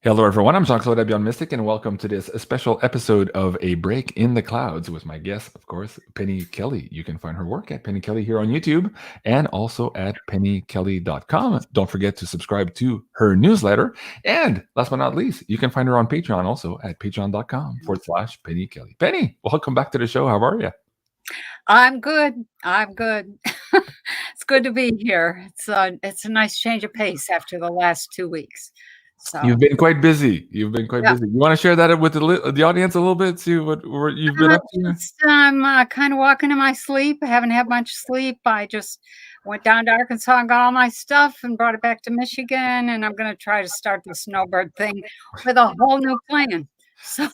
Hello, everyone. I'm Jean-Claude BeyondMystic, and welcome to this special episode of A Break in the Clouds with my guest, of course, Penny Kelly. You can find her work at Penny Kelly here on YouTube and also at pennykelly.com. Don't forget to subscribe to her newsletter. And last but not least, you can find her on Patreon also at patreon.com/Penny Kelly. Penny, welcome back to the show. How are you? I'm good. I'm good. It's good to be here. It's a nice change of pace after the last 2 weeks. So You've been quite busy. You want to share that with the audience a little bit? See what you've been up to? I'm kind of walking in my sleep. I haven't had much sleep. I just went down to Arkansas and got all my stuff and brought it back to Michigan. And I'm going to try to start the snowbird thing with a whole new plan. So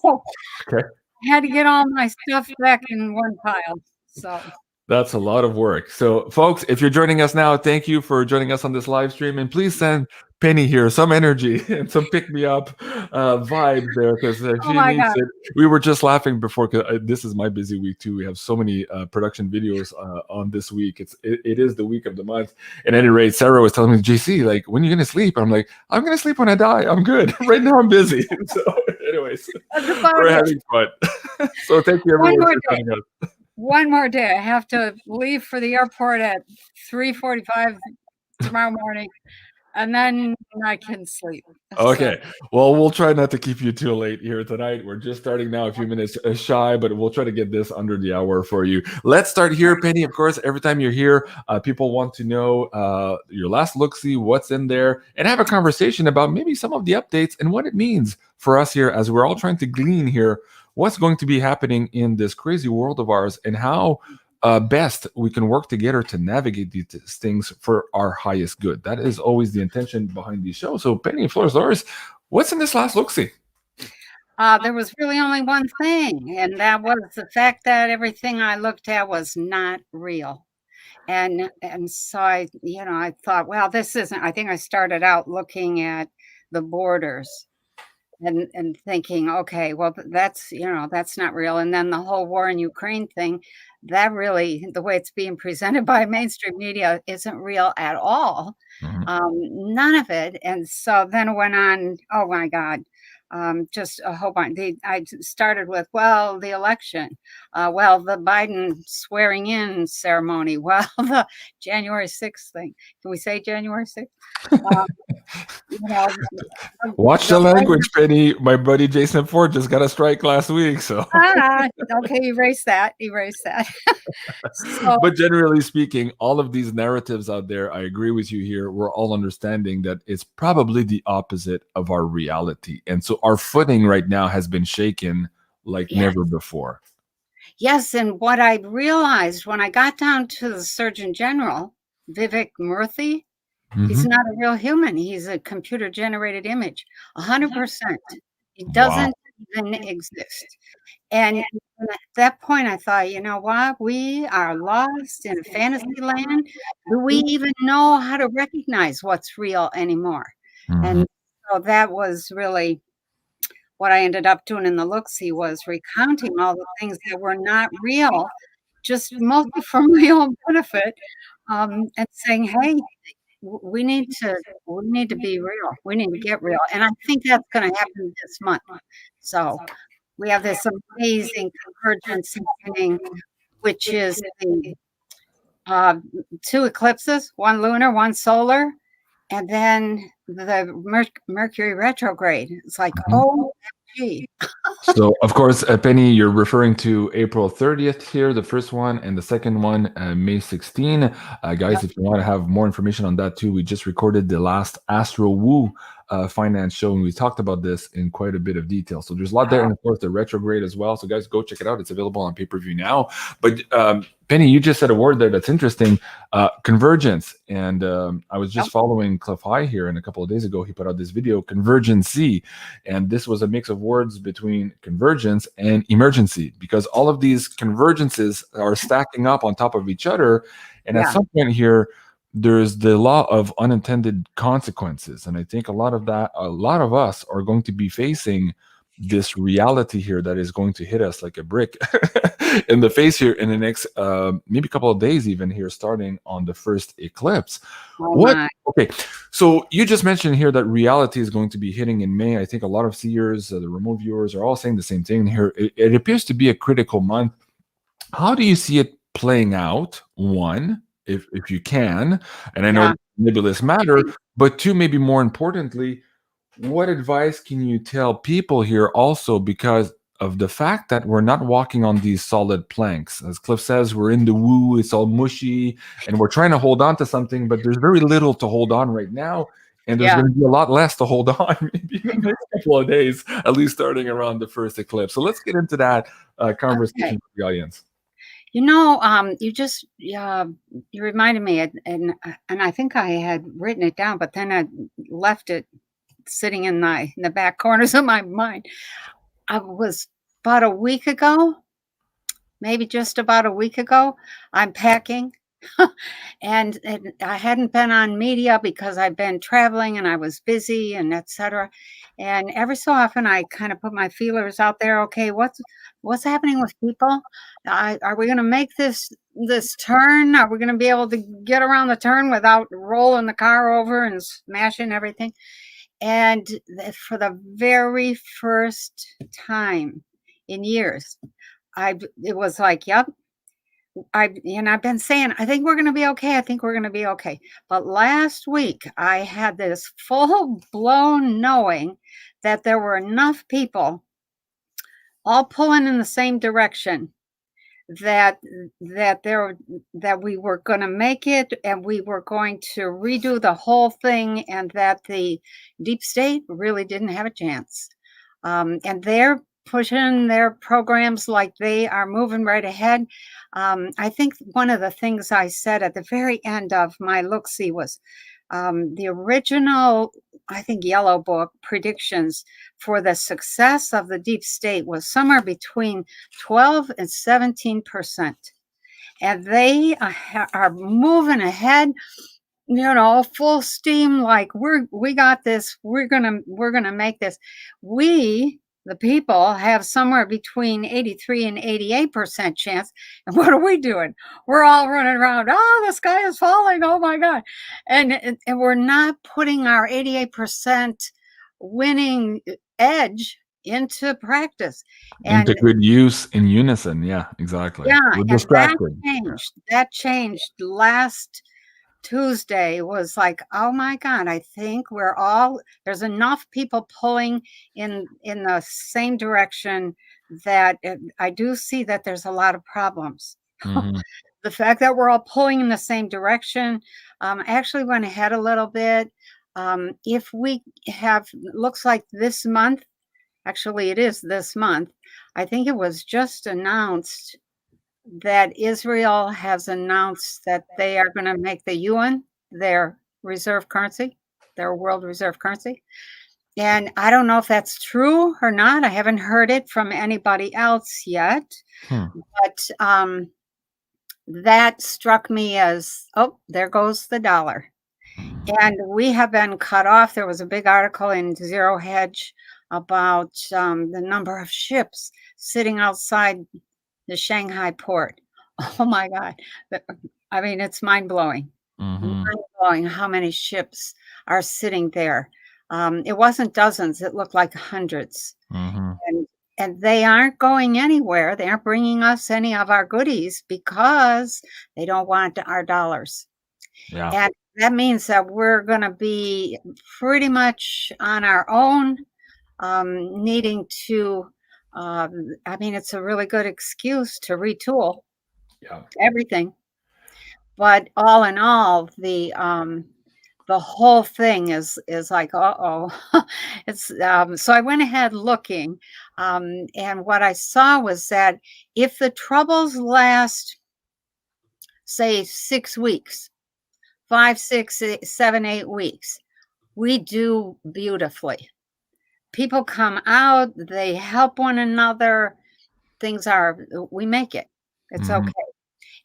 Okay. I had to get all my stuff back in one pile. So that's a lot of work. So, folks, if you're joining us now, thank you for joining us on this live stream. And please send Penny here some energy and some pick-me-up vibe there because she needs it. We were just laughing before because this is my busy week too. We have so many production videos on this week. It is the week of the month. At any rate, Sarah was telling me, JC, like, when are you going to sleep? I'm like, I'm going to sleep when I die. I'm good. Right now I'm busy. So, anyways, we're having fun. So, thank you everyone for joining us. One more day. I have to leave for the airport at 3:45 tomorrow morning, and then I can sleep. Okay. Well, we'll try not to keep you too late here tonight. We're just starting now, a few minutes shy, but we'll try to get this under the hour for you. Let's start here, Penny. Of course, every time you're here, people want to know your last look-see, what's in there, and have a conversation about maybe some of the updates and what it means for us here as we're all trying to glean here what's going to be happening in this crazy world of ours and how best we can work together to navigate these things for our highest good. That is always the intention behind these shows. So, Penny, floor is yours. What's in this last look-see? There was really only one thing, and that was the fact that everything I looked at was not real. And so I thought, well, this isn't. I think I started out looking at the borders and thinking, okay, well, that's not real. And then the whole war in Ukraine thing, that really, the way it's being presented by mainstream media isn't real at all. Mm-hmm. None of it. And so then it went on, oh my God, just a whole bunch. I started with, well, the election, well, the Biden swearing in ceremony, well, the January 6th thing. Can we say January 6th? Watch the language, Penny. My buddy Jason Ford just got a strike last week. So okay, erase that. So, but generally speaking, all of these narratives out there, I agree with you here. We're all understanding that it's probably the opposite of our reality. And so our footing right now has been shaken like never before. Yes. And what I realized when I got down to the Surgeon General, Vivek Murthy, he's not a real human. He's a computer-generated image, 100%. He doesn't even exist. And at that point, I thought, you know what? We are lost in a fantasy land. Do we even know how to recognize what's real anymore? And so that was really what I ended up doing in the look-see, was recounting all the things that were not real, just mostly for my own benefit, and saying, hey, we need to be real. We need to get real. And I think that's going to happen this month. So we have this amazing convergence happening, which is the 2 eclipses, one lunar, one solar, and then the Mercury retrograde. It's like, OMG. So, of course, Penny, you're referring to April 30th here, the first one, and the second one, May 16. Guys, if you want to have more information on that too, we just recorded the last Astro Woo finance show, and we talked about this in quite a bit of detail. So there's a lot there, and of course, the retrograde as well. So guys, go check it out. It's available on pay-per-view now. But Penny, you just said a word there that's interesting, convergence. And I was just following Cliff High here, and a couple of days ago, he put out this video, Convergency. And this was a mix of words between convergence and emergency, because all of these convergences are stacking up on top of each other. And at some point here, there's the law of unintended consequences. And I think a lot of us are going to be facing this reality here that is going to hit us like a brick in the face here in the next maybe a couple of days, even here, starting on the first eclipse. Oh What? my. Okay, so you just mentioned here that reality is going to be hitting in May. I think a lot of seers, the remote viewers, are all saying the same thing here. It appears to be a critical month. How do you see it playing out? One, if you can, and I know Yeah. nebulous matter, but two, maybe more importantly, what advice can you tell people here also, because of the fact that we're not walking on these solid planks? As Cliff says, we're in the woo, it's all mushy, and we're trying to hold on to something, but there's very little to hold on right now. And there's Yeah. going to be a lot less to hold on maybe in the next couple of days, at least starting around the first eclipse. So let's get into that conversation Okay. with the audience. You know, you just you reminded me, and I think I had written it down, but then I left it sitting in the back corners of my mind. I was about a week ago, maybe just about a week ago, I'm packing. and I hadn't been on media because I've been traveling and I was busy and etc. And every so often I kind of put my feelers out there. Okay, what's happening with people? Are we going to make this turn? Are we going to be able to get around the turn without rolling the car over and smashing everything? And for the very first time in years, it was like, yep. I've been saying, I think we're going to be okay. I think we're going to be okay. But last week, I had this full blown knowing that there were enough people all pulling in the same direction that we were going to make it, and we were going to redo the whole thing, and that the deep state really didn't have a chance. And they're pushing their programs like they are moving right ahead. I think one of the things I said at the very end of my look-see was the original, I think, Yellow Book predictions for the success of the deep state was somewhere between 12 and 17%. And they are moving ahead, full steam, like we got this, we're gonna make this. We, the people, have somewhere between 83 and 88% chance. And what are we doing? We're all running around, oh, the sky is falling, oh my God. And we're not putting our 88% winning edge into practice. And to And good use in unison. Yeah, exactly. yeah, We're and that distracting. changed. That changed last Tuesday. Was like, oh my God, I think there's enough people pulling in the same direction that I do see that there's a lot of problems. Mm-hmm. The fact that we're all pulling in the same direction, actually went ahead a little bit. If we looks like this month, actually it is this month, I think it was just announced that Israel has announced that they are going to make the yuan their reserve currency, their world reserve currency. And I don't know if that's true or not. I haven't heard it from anybody else yet. But that struck me as, oh, there goes the dollar. And we have been cut off. There was a big article in Zero Hedge about the number of ships sitting outside the Shanghai port. Oh my God. I mean, it's mind-blowing. Mind-blowing how many ships are sitting there. It wasn't dozens, it looked like hundreds. And they aren't going anywhere. They aren't bringing us any of our goodies because they don't want our dollars. Yeah. And that means that we're going to be pretty much on our own, needing to I mean, it's a really good excuse to retool everything. But all in all, the whole thing is like, uh-oh. It's so I went ahead looking, and what I saw was that if the troubles last, say, 6 weeks, 5, 6, 7, 8 weeks, we do beautifully. People come out, they help one another. We make it. It's okay.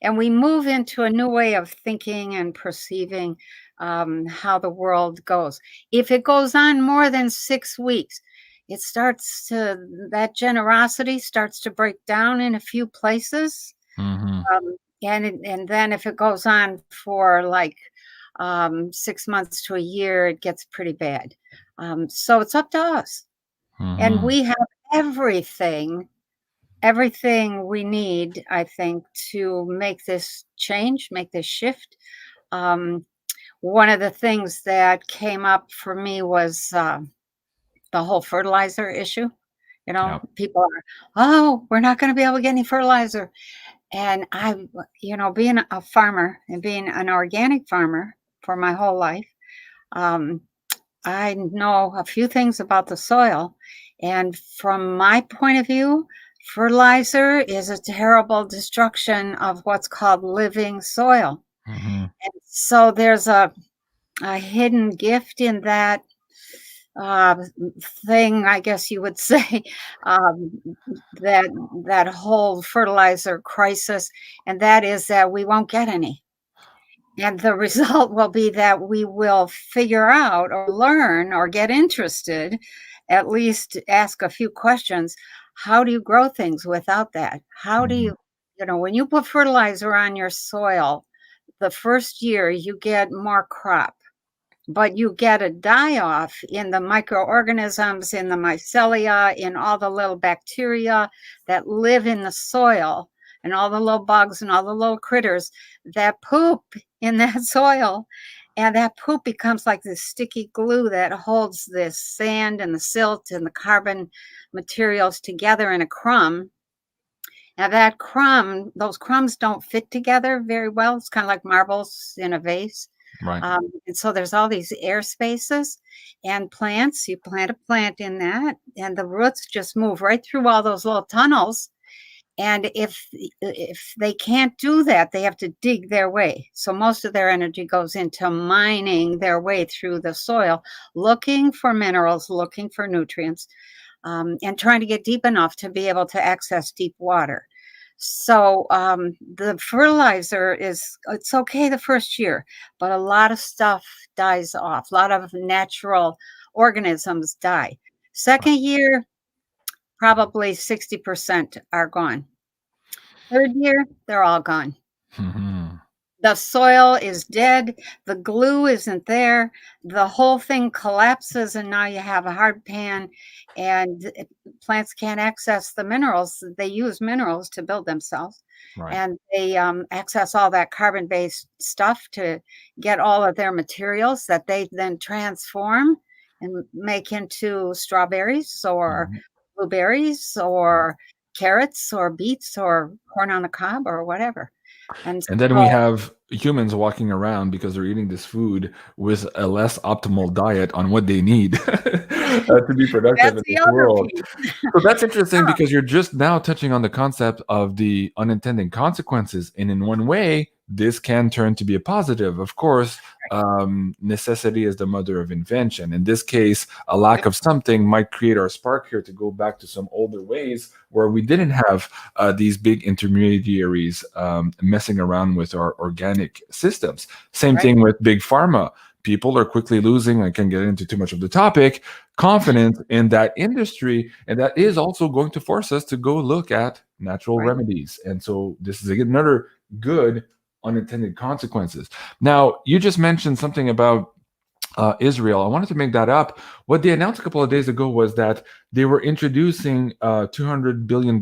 And we move into a new way of thinking and perceiving how the world goes. If it goes on more than 6 weeks, it starts to, that generosity starts to break down in a few places. And then if it goes on for like 6 months to a year, it gets pretty bad. So it's up to us. And we have everything we need, I think, to make this change, make this shift. One of the things that came up for me was the whole fertilizer issue. You know, people are, oh, we're not going to be able to get any fertilizer. And I, you know, being a farmer and being an organic farmer for my whole life, I know a few things about the soil. And from my point of view, fertilizer is a terrible destruction of what's called living soil. And so there's a hidden gift in that thing, I guess you would say, that whole fertilizer crisis, and that is that we won't get any. And the result will be that we will figure out or learn or get interested, at least ask a few questions. How do you grow things without that? How do you, you know, when you put fertilizer on your soil, the first year you get more crop, but you get a die-off in the microorganisms, in the mycelia, in all the little bacteria that live in the soil, and all the little bugs and all the little critters that poop in that soil. And that poop becomes like this sticky glue that holds this sand and the silt and the carbon materials together in a crumb. Now that crumb, those crumbs don't fit together very well. It's kind of like marbles in a vase. Right. And so there's all these air spaces and plants. You plant a plant in that, and the roots just move right through all those little tunnels. And if they can't do that, they have to dig their way. So most of their energy goes into mining their way through the soil, looking for minerals, looking for nutrients, and trying to get deep enough to be able to access deep water. So the fertilizer it's okay the first year, but a lot of stuff dies off. A lot of natural organisms die. Second year, probably 60% are gone. Third year, they're all gone. The soil is dead. The glue isn't there. The whole thing collapses, and now you have a hard pan, and plants can't access the minerals. They use minerals to build themselves, and they access all that carbon-based stuff to get all of their materials that they then transform and make into strawberries or blueberries or carrots or beets or corn on the cob or whatever. And then we have humans walking around because they're eating this food with a less optimal diet on what they need to be productive in this world. So that's interesting because you're just now touching on the concept of the unintended consequences. And in one way, this can turn to be a positive. Of course, necessity is the mother of invention. In this case, a lack of something might create our spark here to go back to some older ways where we didn't have these big intermediaries messing around with our organic systems. Same thing with big pharma. People are quickly losing, I can't get into too much of the topic, confidence in that industry. And that is also going to force us to go look at natural remedies. And so this is another good unintended consequences. Now, you just mentioned something about Israel. I wanted to make that up. What they announced a couple of days ago was that they were introducing $200 billion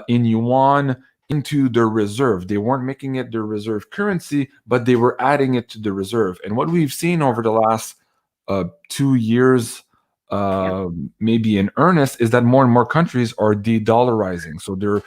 in yuan into their reserve. They weren't making it their reserve currency, but they were adding it to the reserve. And what we've seen over the last 2 years, maybe in earnest, is that more and more countries are de-dollarizing. So they're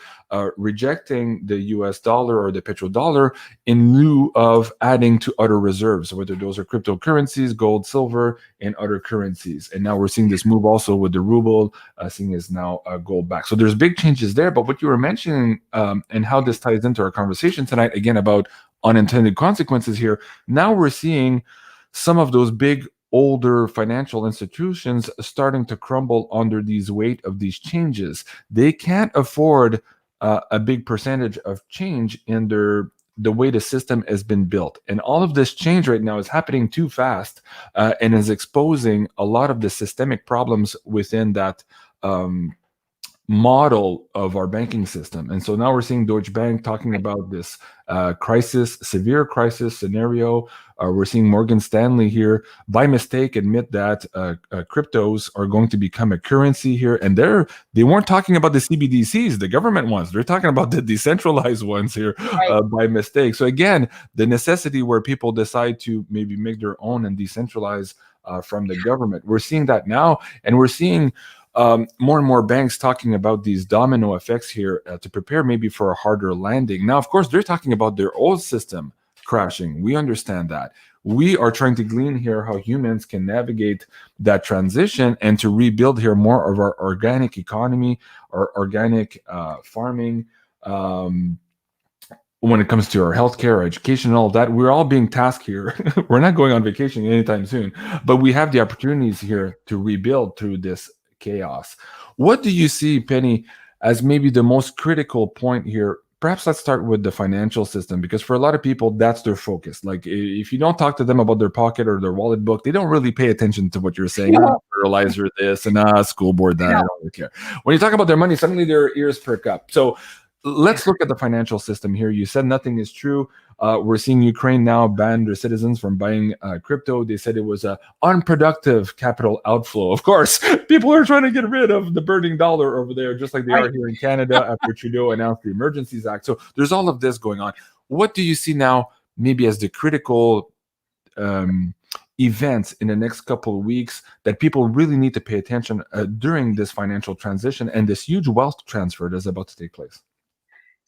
rejecting the US dollar or the petrodollar in lieu of adding to other reserves, whether those are cryptocurrencies, gold, silver, and other currencies. And now we're seeing this move also with the ruble, seeing as now gold back. So there's big changes there. But what you were mentioning and how this ties into our conversation tonight, again, about unintended consequences here, now we're seeing some of those big older financial institutions starting to crumble under these weight of these changes. They can't afford a big percentage of change in their the way the system has been built. And all of this change right now is happening too fast, and is exposing a lot of the systemic problems within that model of our banking system. And so now we're seeing Deutsche Bank talking about this severe crisis scenario. We're seeing Morgan Stanley here by mistake admit that cryptos are going to become a currency here. And they weren't talking about the CBDCs, the government ones. They're talking about the decentralized ones here by mistake. So again, the necessity where people decide to maybe make their own and decentralize from the government. We're seeing that now, and we're seeing more and more banks talking about these domino effects here to prepare maybe for a harder landing. Now, of course, they're talking about their old system crashing. We understand that. We are trying to glean here how humans can navigate that transition and to rebuild here more of our organic economy, our organic farming, when it comes to our healthcare, our education, and all of that. We're all being tasked here. We're not going on vacation anytime soon, but we have the opportunities here to rebuild through this chaos. What do you see, Penny, as maybe the most critical point here? Perhaps let's start with the financial system, because for a lot of people, that's their focus. Like if you don't talk to them about their pocket or their wallet book, they don't really pay attention to what you're saying. Fertilizer this and school board that. I don't really care. When you talk about their money, suddenly their ears perk up. So let's look at the financial system here. You said nothing is true. We're seeing Ukraine now ban their citizens from buying crypto. They said it was an unproductive capital outflow. Of course, people are trying to get rid of the burning dollar over there, just like they are here in Canada after Trudeau announced the Emergencies Act. So there's all of this going on. What do you see now, maybe as the critical events in the next couple of weeks that people really need to pay attention during this financial transition and this huge wealth transfer that's about to take place?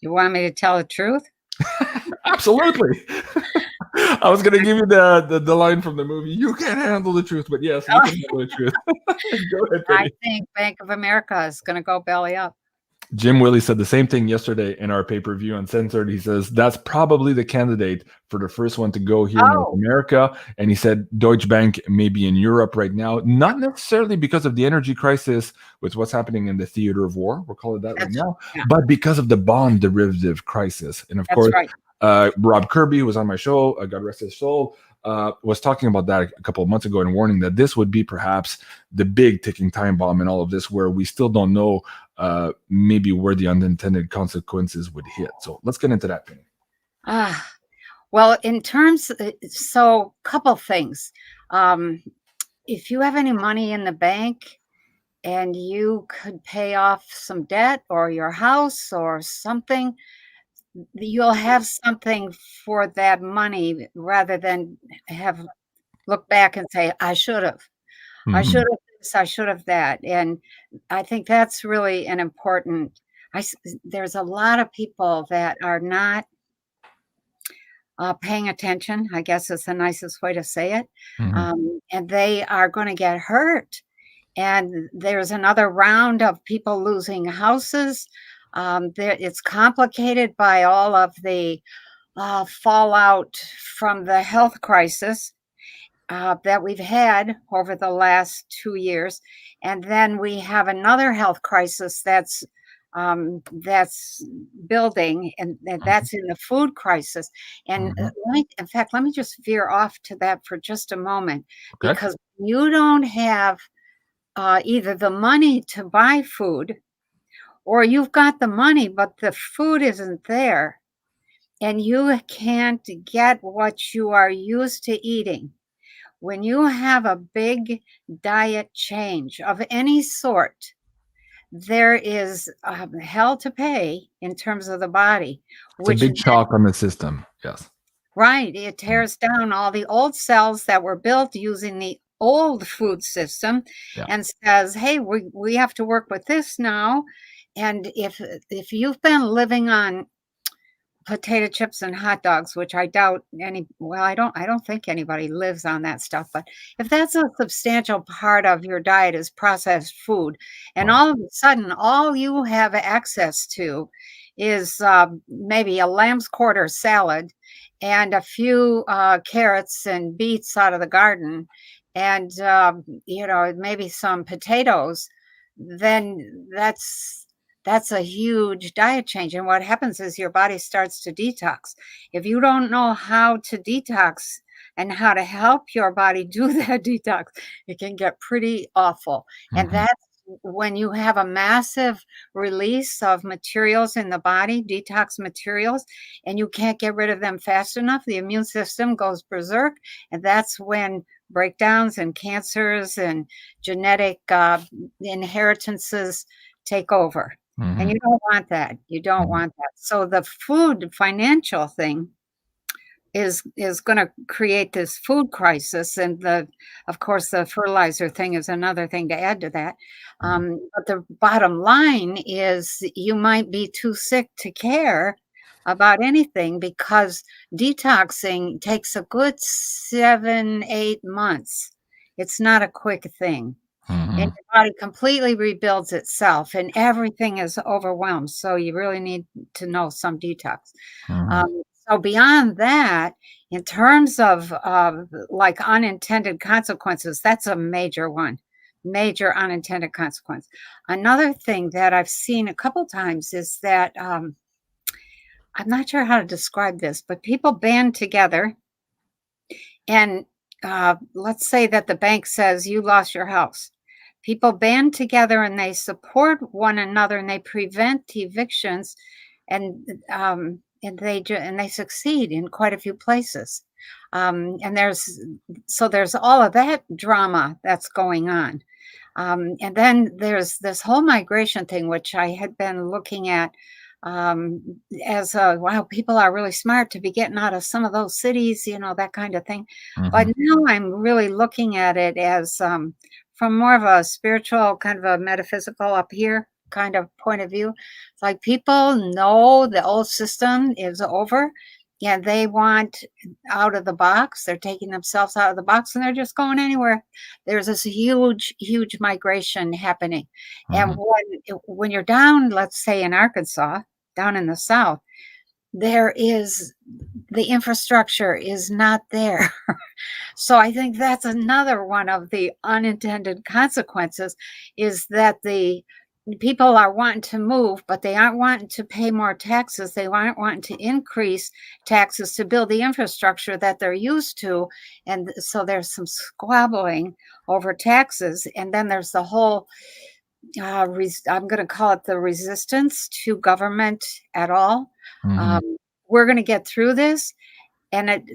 You want me to tell the truth? Absolutely. I was going to give you the line from the movie. You can't handle the truth, but yes, you can handle the truth. Go ahead, Penny. I think Bank of America is going to go belly up. Jim Willie said the same thing yesterday in our pay-per-view Uncensored. He says that's probably the candidate for the first one to go here in North America. And he said Deutsche Bank may be in Europe right now, not necessarily because of the energy crisis with what's happening in the theater of war, we'll call it that right now, but because of the bond derivative crisis. And of course, Rob Kirby, who was on my show, God rest his soul, was talking about that a couple of months ago and warning that this would be perhaps the big ticking time bomb in all of this, where we still don't know maybe where the unintended consequences would hit. So let's get into that, Penny. Well, in terms, so a couple things. If you have any money in the bank and you could pay off some debt or your house or something, you'll have something for that money rather than look back and say, I should have. I should have this, I should have that. And I think that's really an important, there's a lot of people that are not paying attention, I guess is the nicest way to say it. And they are going to get hurt. And there's another round of people losing houses. It's complicated by all of the fallout from the health crisis that we've had over the last 2 years. And then we have another health crisis that's building, and that's in the food crisis. And in fact, let me just veer off to that for just a moment, because you don't have either the money to buy food, or you've got the money, but the food isn't there, and you can't get what you are used to eating. When you have a big diet change of any sort, there is hell to pay in terms of the body. It's a big shock on the system. Yes. Right. It tears down all the old cells that were built using the old food system and says, hey, we have to work with this now. And if you've been living on potato chips and hot dogs, which I doubt I don't think anybody lives on that stuff, but if that's a substantial part of your diet is processed food, and all of a sudden all you have access to is maybe a lamb's quarter salad and a few carrots and beets out of the garden, and maybe some potatoes, then that's a huge diet change. And what happens is your body starts to detox. If you don't know how to detox and how to help your body do that detox, it can get pretty awful. And that's when you have a massive release of materials in the body, detox materials, and you can't get rid of them fast enough, the immune system goes berserk. And that's when breakdowns and cancers and genetic inheritances take over. And you don't want that. You don't want that. So the food financial thing is going to create this food crisis, and of course the fertilizer thing is another thing to add to that. But the bottom line is you might be too sick to care about anything, because detoxing takes a good 7-8 months. It's not a quick thing. And your body completely rebuilds itself, and everything is overwhelmed. So you really need to know some detox. So beyond that, in terms of like unintended consequences, that's a major one, major unintended consequence. Another thing that I've seen a couple times is that I'm not sure how to describe this, but people band together, and let's say that the bank says you lost your house. People band together and they support one another, and they prevent evictions, and they succeed in quite a few places. And there's all of that drama that's going on. And then there's this whole migration thing, which I had been looking at as wow, people are really smart to be getting out of some of those cities, that kind of thing. But now I'm really looking at it as from more of a spiritual, kind of a metaphysical up here kind of point of view. It's like people know the old system is over, and they want out of the box. They're taking themselves out of the box, and they're just going anywhere. There's this huge migration happening. And when you're down, let's say in Arkansas, down in the South, the infrastructure is not there. So I think that's another one of the unintended consequences, is that the people are wanting to move, but they aren't wanting to pay more taxes. They aren't wanting to increase taxes to build the infrastructure that they're used to. And so there's some squabbling over taxes. And then there's the whole, I'm going to call it the resistance to government at all. We're going to get through this. And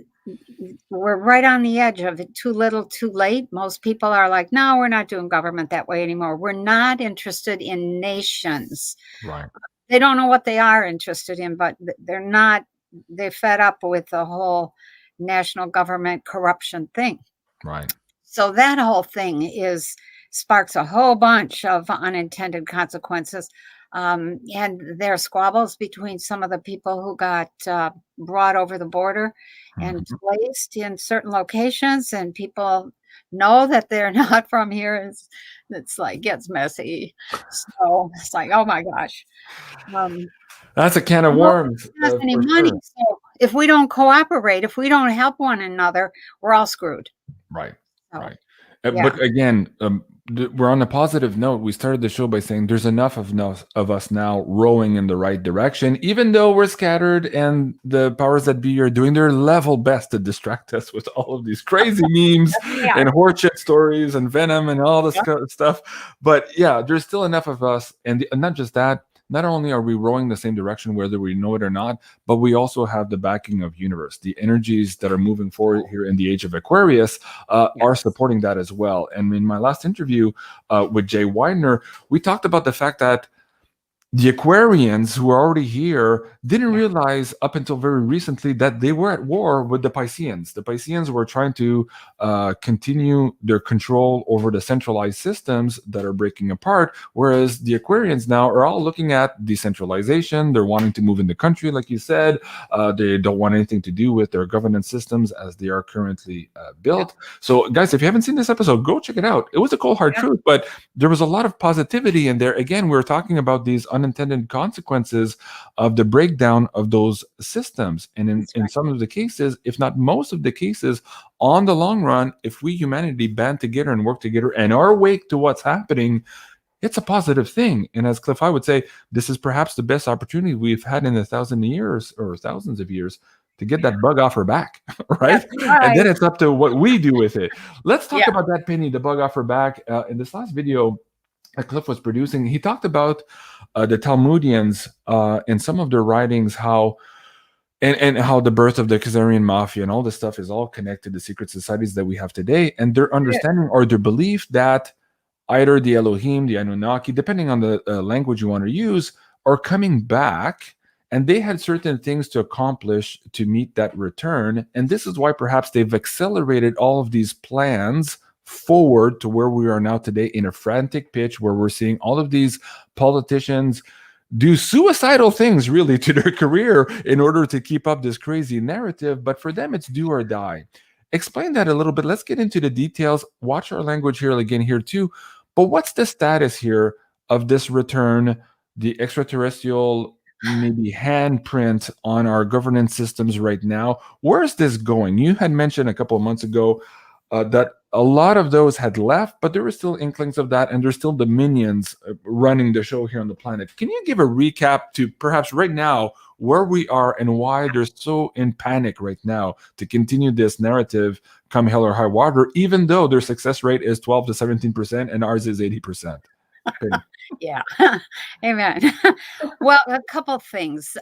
we're right on the edge of it. Too little, too late. Most people are like, no, we're not doing government that way anymore. We're not interested in nations. Right. They don't know what they are interested in, but they're fed up with the whole national government corruption thing. Right. So that whole thing sparks a whole bunch of unintended consequences. And there are squabbles between some of the people who got brought over the border and placed in certain locations, and people know that they're not from here. It's like gets messy. So it's like, oh my gosh. That's a can of worms. Any money. Sure. So if we don't cooperate, if we don't help one another, we're all screwed. Right. So, right. Yeah. But again, we're on a positive note. We started the show by saying there's enough of us now rowing in the right direction, even though we're scattered and the powers that be are doing their level best to distract us with all of these crazy memes and horseshit stories and venom and all this stuff. But yeah, there's still enough of us. And not just that, not only are we rowing the same direction, whether we know it or not, but we also have the backing of universe. The energies that are moving forward here in the age of Aquarius are supporting that as well. And in my last interview with Jay Widener, we talked about the fact that the Aquarians who are already here didn't realize up until very recently that they were at war with the Pisceans. The Pisceans were trying to continue their control over the centralized systems that are breaking apart, whereas the Aquarians now are all looking at decentralization. They're wanting to move in the country, like you said. They don't want anything to do with their governance systems as they are currently built. So, guys, if you haven't seen this episode, go check it out. It was a cold, hard truth, but there was a lot of positivity in there. Again, we were talking about these unintended consequences of the breakdown of those systems. And in some of the cases, if not most of the cases, on the long run, if we humanity band together and work together and are awake to what's happening, it's a positive thing. And as Cliff, I would say, this is perhaps the best opportunity we've had in 1,000 years or thousands of years to get that bug off her back, right? And then it's up to what we do with it. Let's talk about that, Penny, the bug off her back. In this last video that Cliff was producing, he talked about the Talmudians in some of their writings, how and how the birth of the Khazarian mafia and all this stuff is all connected to secret societies that we have today, and their understanding or their belief that either the Elohim, the Anunnaki, depending on the language you want to use, are coming back, and they had certain things to accomplish to meet that return. And this is why perhaps they've accelerated all of these plans forward to where we are now today, in a frantic pitch where we're seeing all of these politicians do suicidal things really to their career in order to keep up this crazy narrative. But for them, it's do or die. Explain that a little bit. Let's get into the details. Watch our language here again here too. But what's the status here of this return, the extraterrestrial maybe handprint on our governance systems right now? Where is this going? You had mentioned a couple of months ago that a lot of those had left, but there were still inklings of that, and there's still dominions running the show here on the planet. Can you give a recap to perhaps right now where we are and why they're so in panic right now to continue this narrative come hell or high water, even though their success rate is 12 to 17% and ours is 80%? Yeah. Amen. Well, a couple of things.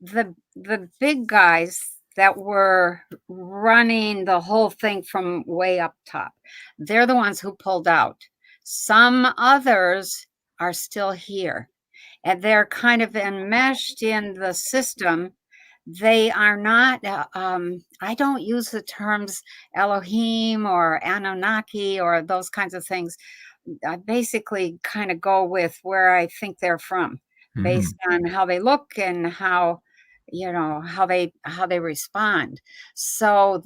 The big guys that were running the whole thing from way up top, they're the ones who pulled out. Some others are still here, and they're kind of enmeshed in the system. They are not, I don't use the terms Elohim or Anunnaki or those kinds of things. I basically kind of go with where I think they're from, based on how they look and how, you know, how they respond. So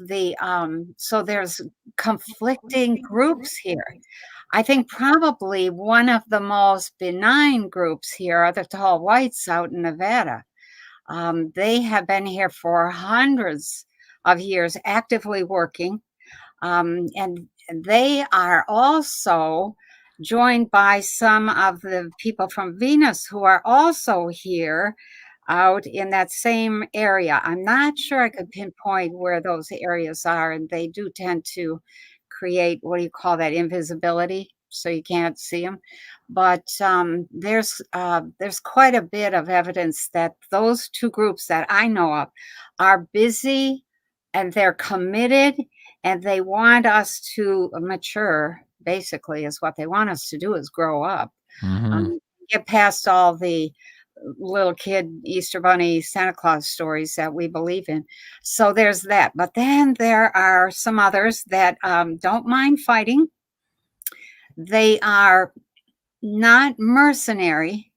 so there's conflicting groups here. I think probably one of the most benign groups here are the tall whites out in Nevada. They have been here for hundreds of years, actively working, and they are also joined by some of the people from Venus who are also here out in that same area. I'm not sure I could pinpoint where those areas are, and they do tend to create, what do you call that, invisibility, so you can't see them. But there's quite a bit of evidence that those two groups that I know of are busy, and they're committed, and they want us to mature. Basically, is what they want us to do, is grow up, get past all the little kid Easter Bunny Santa Claus stories that we believe in. So there's that. But then there are some others that don't mind fighting. They are not mercenary,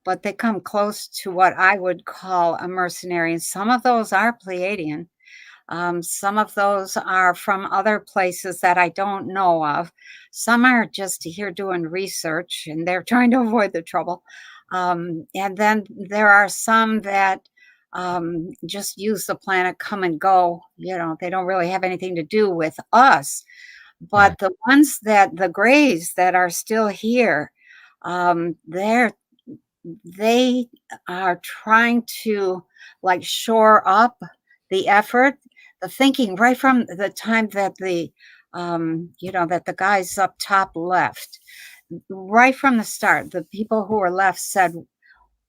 but they come close to what I would call a mercenary. And some of those are Pleiadian. Some of those are from other places that I don't know of. Some are just here doing research, and they're trying to avoid the trouble. And then there are some that just use the planet, come and go. You know, they don't really have anything to do with us. But the ones that, the grays that are still here, they are trying to like shore up the effort, the thinking, right from the time that the that the guys up top left. Right from the start, the people who were left said,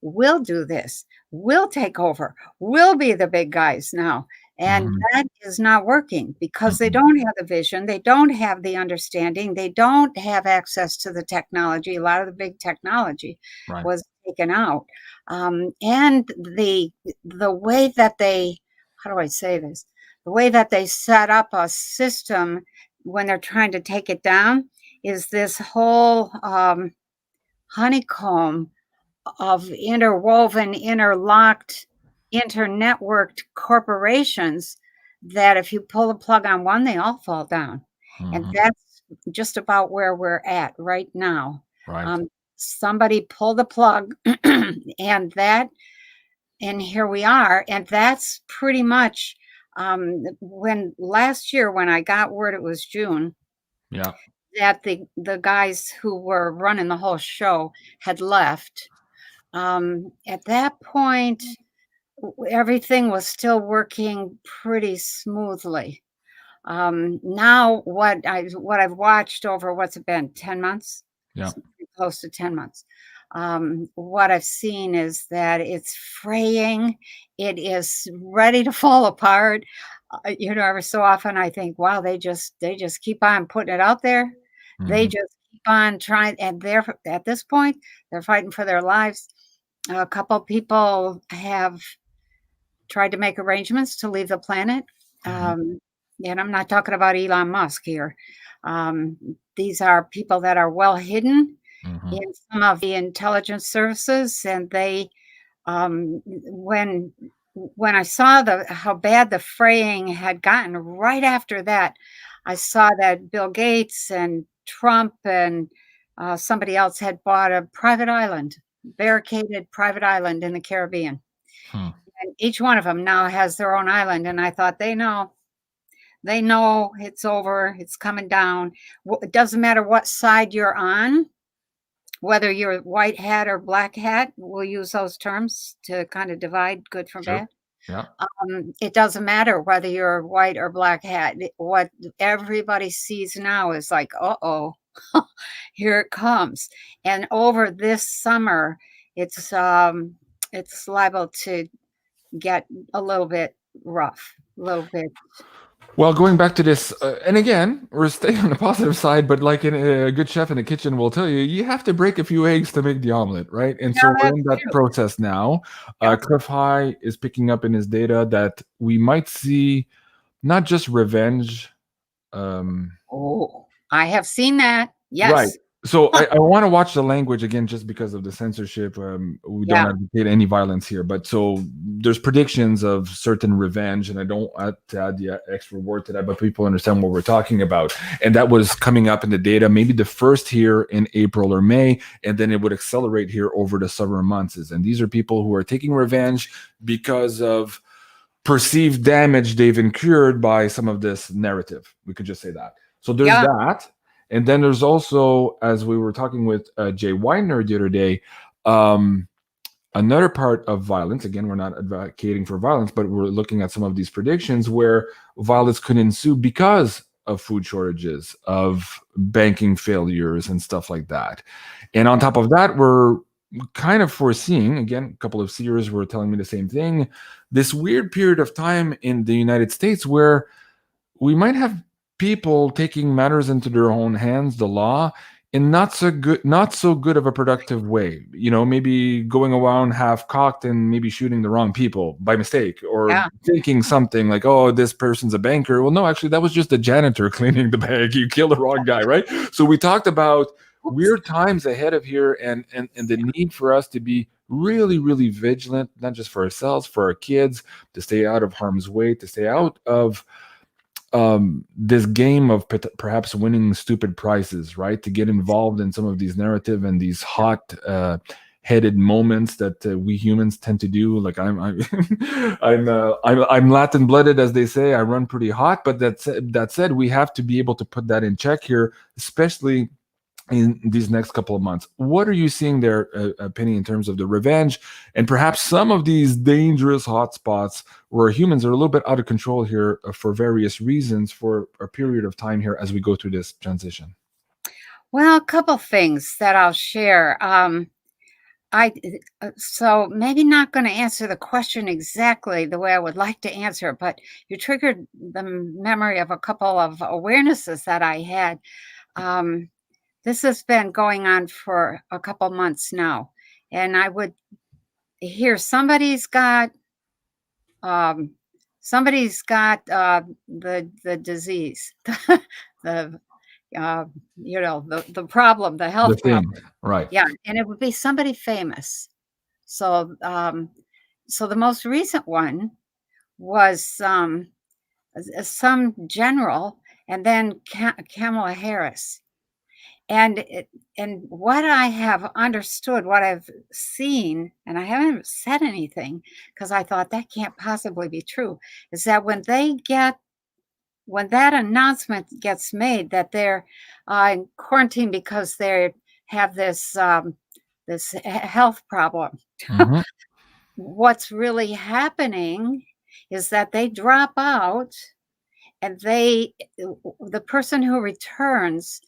we'll do this, we'll take over, we'll be the big guys now. And that is not working because they don't have the vision, they don't have the understanding, they don't have access to the technology. A lot of the big technology was taken out. And the way that they, how do I say this? The way that they set up a system when they're trying to take it down is this whole honeycomb of interwoven, interlocked, internetworked corporations that if you pull the plug on one, they all fall down. And that's just about where we're at right now. Somebody pulled the plug and here we are. And that's pretty much when last year, when I got word it was June, that the guys who were running the whole show had left. At that point, everything was still working pretty smoothly. Now what I've watched over, what's it been, 10 months? Yeah. Close to 10 months. What I've seen is that it's fraying. It is ready to fall apart. Every so often I think, wow, they just keep on putting it out there. They just keep on trying, and they're at this point, they're fighting for their lives. A couple people have tried to make arrangements to leave the planet. And I'm not talking about Elon Musk here. These are people that are well hidden in some of the intelligence services, and they, when I saw how bad the fraying had gotten, right after that, I saw that Bill Gates and Trump and somebody else had bought a private island, barricaded private island in the Caribbean. And each one of them now has their own island, and I thought, they know it's over, it's coming down. It doesn't matter what side you're on, whether you're white hat or black hat. We'll use those terms to kind of divide good from bad. Yeah. It doesn't matter whether you're white or black hat. What everybody sees now is like, uh-oh, here it comes. And over this summer, it's liable to get a little bit rough, a little bit. Well, going back to this, and again, we're staying on the positive side, but like a good chef in the kitchen will tell you, you have to break a few eggs to make the omelet, right? And so we're in that process now. Cliff High is picking up in his data that we might see not just revenge. I have seen that. Yes. Right. So I want to watch the language again, just because of the censorship. We don't advocate any violence here, but so there's predictions of certain revenge, and I don't have to add the extra word to that, but people understand what we're talking about. And that was coming up in the data, maybe the first here in April or May, and then it would accelerate here over the summer months. And these are people who are taking revenge because of perceived damage they've incurred by some of this narrative. We could just say that. So there's that. And then there's also, as we were talking with Jay Weiner the other day, another part of violence. Again, we're not advocating for violence, but we're looking at some of these predictions where violence could ensue because of food shortages, of banking failures, and stuff like that. And on top of that, we're kind of foreseeing, again, a couple of seers were telling me the same thing, this weird period of time in the United States where we might have people taking matters into their own hands, the law, in not so good of a productive way. Maybe going around half-cocked and maybe shooting the wrong people by mistake, or thinking something like, oh, this person's a banker. Well, no, actually, that was just the janitor cleaning the bag. You killed the wrong guy, right? So we talked about weird times ahead of here, and the need for us to be really, really vigilant, not just for ourselves, for our kids, to stay out of harm's way, to stay out of this game of perhaps winning stupid prizes, right? To get involved in some of these narrative and these hot headed moments that we humans tend to do. Like I'm Latin blooded, as they say. I run pretty hot, but that said, we have to be able to put that in check here, especially in these next couple of months. What are you seeing there, Penny, in terms of the revenge and perhaps some of these dangerous hotspots where humans are a little bit out of control here for various reasons for a period of time here as we go through this transition? Well, a couple things that I'll share. So maybe not going to answer the question exactly the way I would like to answer it, but you triggered the memory of a couple of awarenesses that I had. This has been going on for a couple months now, and I would hear somebody's got the disease, the problem, the health problem, right? Yeah, and it would be somebody famous. So, so the most recent one was some general, and then Kamala Harris. And what I have understood, what I've seen, and I haven't said anything because I thought that can't possibly be true, is that when they get when that announcement gets made that they're in quarantine because they have this this health problem, Mm-hmm. what's really happening is that they drop out, and the person who returns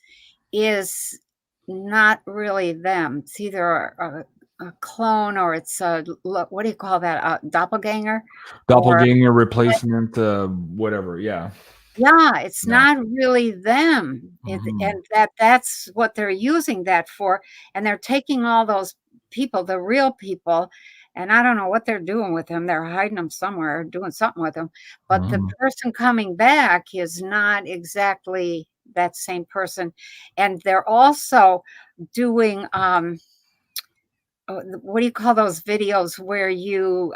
is not really them. It's either a clone, or it's a, what do you call that? A doppelganger, or Doppelganger replacement, whatever. Yeah. yeah, it's Yeah. not really them. Mm-hmm. And that's what they're using that for. And they're taking all those people, the real people, and I don't know what they're doing with them. They're hiding them somewhere, doing something with them. But the Mm-hmm. person coming back is not exactly that same person. And they're also doing what do you call those videos where you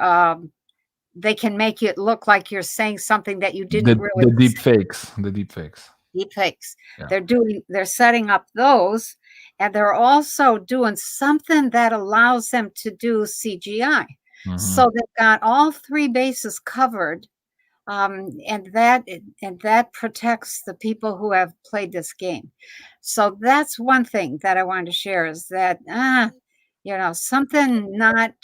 they can make it look like you're saying something that you didn't really The deep say. fakes. The deep fakes. Deepfakes. Yeah. They're setting up those, and they're also doing something that allows them to do CGI. Mm-hmm. So they've got all three bases covered, and that protects the people who have played this game. So that's one thing that I wanted to share, is that something not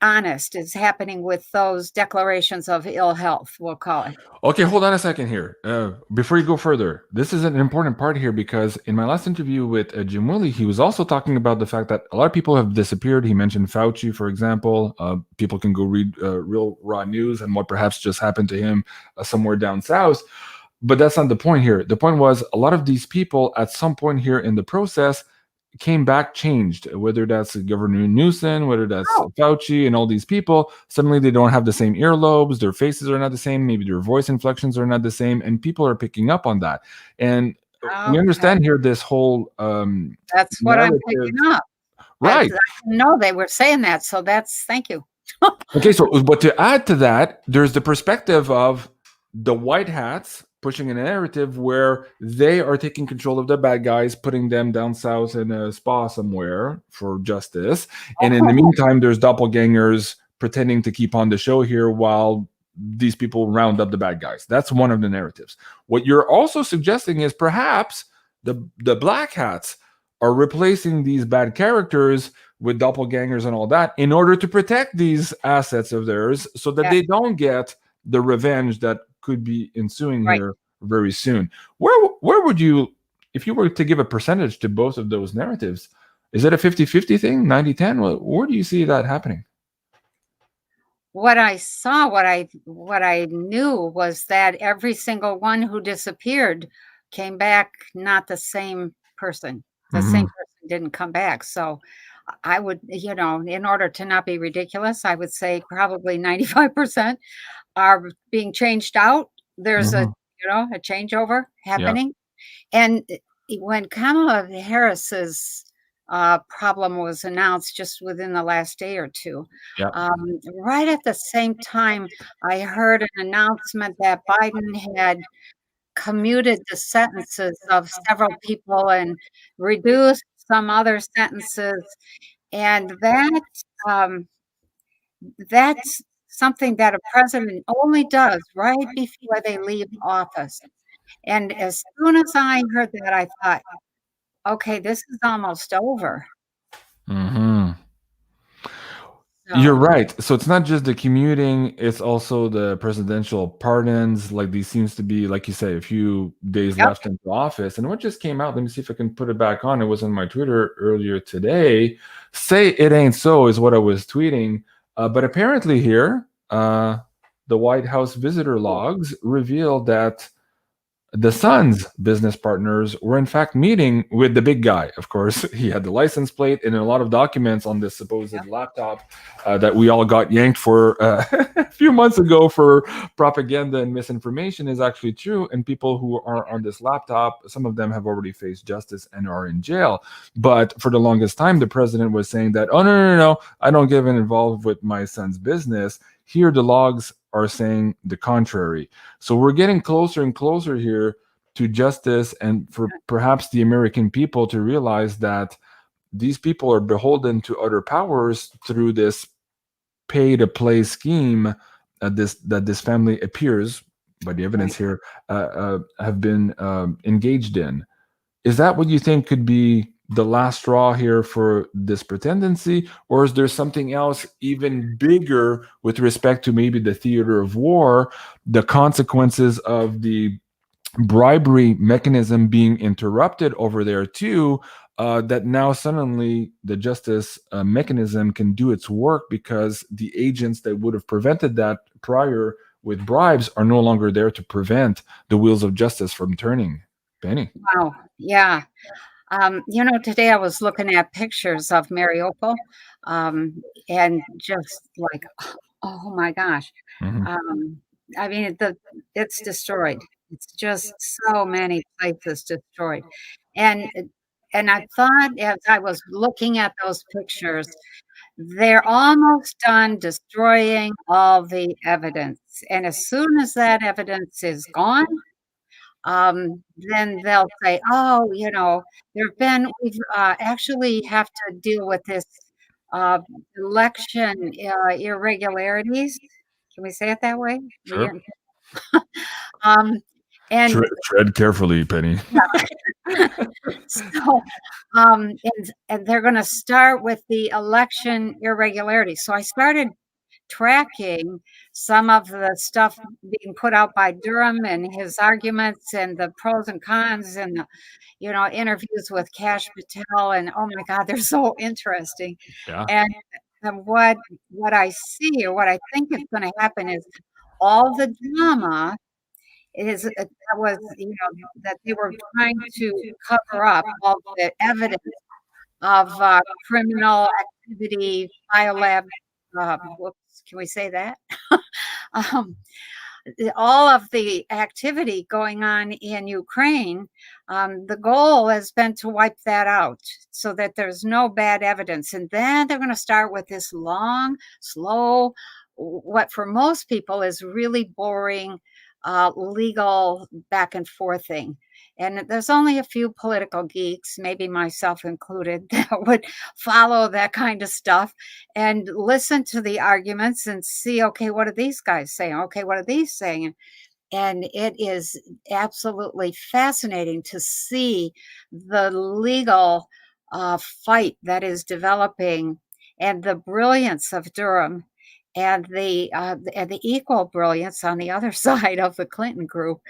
honest is happening with those declarations of ill health, we'll call it. Okay, hold on a second here. Before you go further, this is an important part here, because in my last interview with Jim Willie, he was also talking about the fact that a lot of people have disappeared. He mentioned Fauci, for example. People can go read real raw news and what perhaps just happened to him somewhere down south. But that's not the point here. The point was, a lot of these people at some point here in the process came back changed, whether that's Governor Newsom, whether that's Fauci, and all these people. Suddenly they don't have the same earlobes, their faces are not the same, maybe their voice inflections are not the same, and people are picking up on that. And we understand here this whole that's what I'm picking up. Right. I know they were saying that, so thank you. Okay, so but to add to that, there's the perspective of the white hats pushing a narrative where they are taking control of the bad guys, putting them down south in a spa somewhere for justice. And in the meantime, there's doppelgangers pretending to keep on the show here while these people round up the bad guys. That's one of the narratives. What you're also suggesting is perhaps the black hats are replacing these bad characters with doppelgangers and all that in order to protect these assets of theirs, so that they don't get the revenge that could be ensuing here very soon. Where would you, if you were to give a percentage to both of those narratives, is it a 50-50 thing, 90-10? Where do you see that happening? What I saw, what I knew was that every single one who disappeared came back not the same person. The same person didn't come back. So I would, in order to not be ridiculous, I would say probably 95% are being changed out. There's a changeover happening. And when Kamala Harris's problem was announced just within the last day or two, right at the same time, I heard an announcement that Biden had commuted the sentences of several people and reduced some other sentences. And that's something that a president only does right before they leave office. And as soon as I heard that, I thought, okay, this is almost over. You're right. So it's not just the commuting, it's also the presidential pardons. Like, these seems to be, like you say, a few days left into office. And what just came out, let me see if I can put it back on. It was on my Twitter earlier today. Say it ain't so is what I was tweeting. But apparently here, the White House visitor logs revealed that the son's business partners were in fact meeting with the big guy. Of course, he had the license plate and a lot of documents on this supposed laptop that we all got yanked for a few months ago for propaganda and misinformation is actually true. And people who are on this laptop, some of them have already faced justice and are in jail. But for the longest time, the president was saying that, oh, no, I don't get involved with my son's business. Here, the logs are saying the contrary. So we're getting closer and closer here to justice, and for perhaps the American people to realize that these people are beholden to other powers through this pay-to-play scheme that this family appears, by the evidence here, have been engaged in. Is that what you think could be the last straw here for this pretendency, or is there something else even bigger with respect to maybe the theater of war, the consequences of the bribery mechanism being interrupted over there too, that now suddenly the justice mechanism can do its work because the agents that would have prevented that prior with bribes are no longer there to prevent the wheels of justice from turning? Penny. Wow. Yeah. Today I was looking at pictures of Mariupol, and just like, oh my gosh. Mhm. I mean, it's destroyed. It's just so many places destroyed. And and I thought as I was looking at those pictures, they're almost done destroying all the evidence. And as soon as that evidence is gone, then they'll say, "Oh, we've actually have to deal with this uh, election irregularities." Can we say it that way? We Sure. didn't. Um, and Tread carefully, Penny. so, and they're going to start with the election irregularities. So I started tracking some of the stuff being put out by Durham and his arguments and the pros and cons and the, interviews with Kash Patel, and oh my God, they're so interesting. Yeah. And what I see, or what I think is going to happen, is all the drama is that was, that they were trying to cover up all the evidence of criminal activity, biolab. Whoops, can we say that? um, all of the activity going on in Ukraine, the goal has been to wipe that out so that there's no bad evidence. And then they're going to start with this long, slow, what for most people is really boring legal back and forth thing. And there's only a few political geeks, maybe myself included, that would follow that kind of stuff and listen to the arguments and see, okay, what are these guys saying? Okay, what are these saying? And it is absolutely fascinating to see the legal fight that is developing, and the brilliance of Durham, and the equal brilliance on the other side of the Clinton group,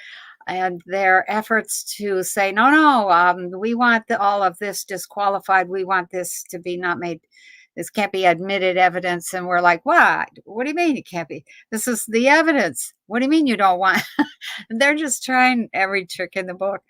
and their efforts to say, no, we want all of this disqualified. We want this to be not made. This can't be admitted evidence. And we're like, what? What do you mean it can't be? This is the evidence. What do you mean you don't want? They're just trying every trick in the book.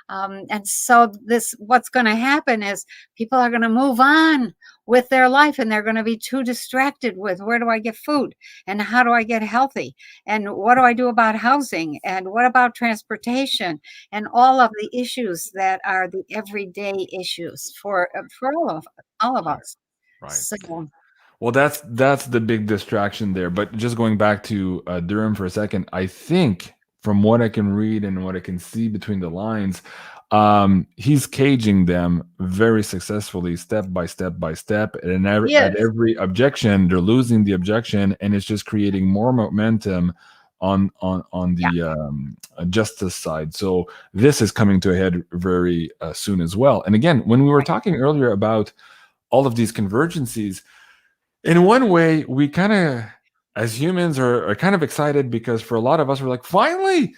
And so what's going to happen is people are going to move on with their life, and they're going to be too distracted with, where do I get food, and how do I get healthy, and what do I do about housing, and what about transportation, and all of the issues that are the everyday issues for all of us. Right. So, well, that's the big distraction there. But just going back to Durham for a second, I think from what I can read and what I can see between the lines, he's caging them very successfully, step by step by step. And at every objection, they're losing the objection, and it's just creating more momentum on the justice side. So this is coming to a head very soon as well. And again, when we were talking earlier about all of these convergencies, in one way, we kind of, as humans, are kind of excited, because for a lot of us, we're like, finally,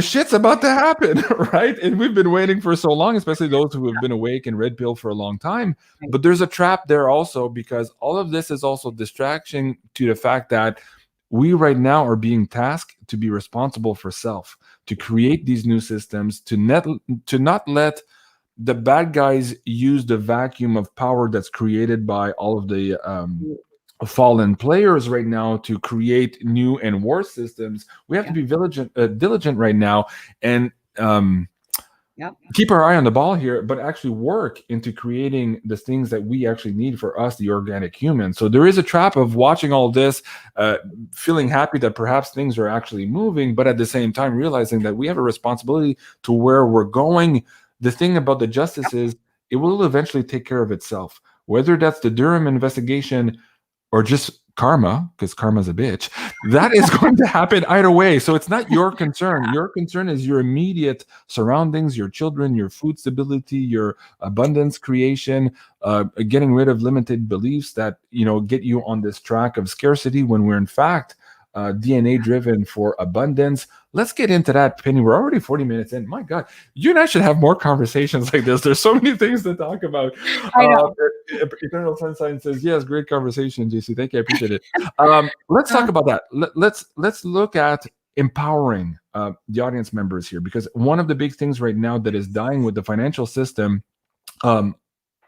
shit's about to happen, right? And we've been waiting for so long, especially those who have been awake and red pill for a long time. But there's a trap there also, because all of this is also distraction to the fact that we right now are being tasked to be responsible for self, to create these new systems, to not let the bad guys use the vacuum of power that's created by all of the fallen players right now to create new and worse systems. We have to be diligent right now, and keep our eye on the ball here, but actually work into creating the things that we actually need for us, the organic human. So there is a trap of watching all this, feeling happy that perhaps things are actually moving, but at the same time realizing that we have a responsibility to where we're going. The thing about the justice is it will eventually take care of itself, whether that's the Durham investigation or just karma, because karma's a bitch, that is going to happen either way. So it's not your concern. Your concern is your immediate surroundings, your children, your food stability, your abundance creation, getting rid of limited beliefs that, get you on this track of scarcity when we're in fact DNA driven for abundance. Let's get into that, Penny. We're already 40 minutes in. My God, you and I should have more conversations like this. There's so many things to talk about. I know. Eternal Sunshine says, yes, great conversation, JC. Thank you. I appreciate it. Let's talk about that. Let's look at empowering the audience members here, because one of the big things right now that is dying with the financial system, or